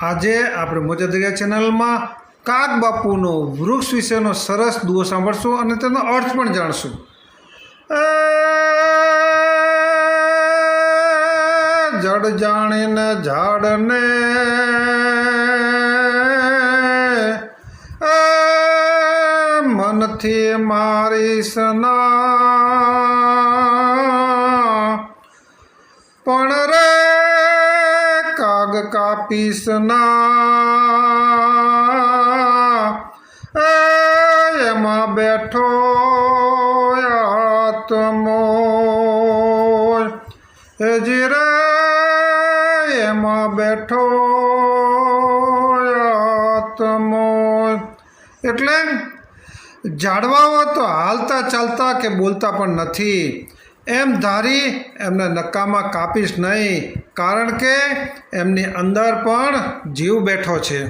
આજે આપણે મોજા દરિયા ચેનલમાં કાગ બાપુનો વૃક્ષ વિશેનો સરસ દુઓ સાંભળશું અને તેનો અર્થ પણ જાણશું. જડ જાણીને ઝાડને મનથી મારીશ ના, પણ રે કાગ કાપીશ ના, એમાં બેઠો આત્મો હેજી રે, એમાં બેઠો આત્મો. એટલે ઝાડવાઓ તો હાલતા ચાલતા કે બોલતા પણ નથી એમ ધારી એમને નકામાં કાપીશ નહીં, કારણ કે એમની અંદર પણ જીવ બેઠો છે.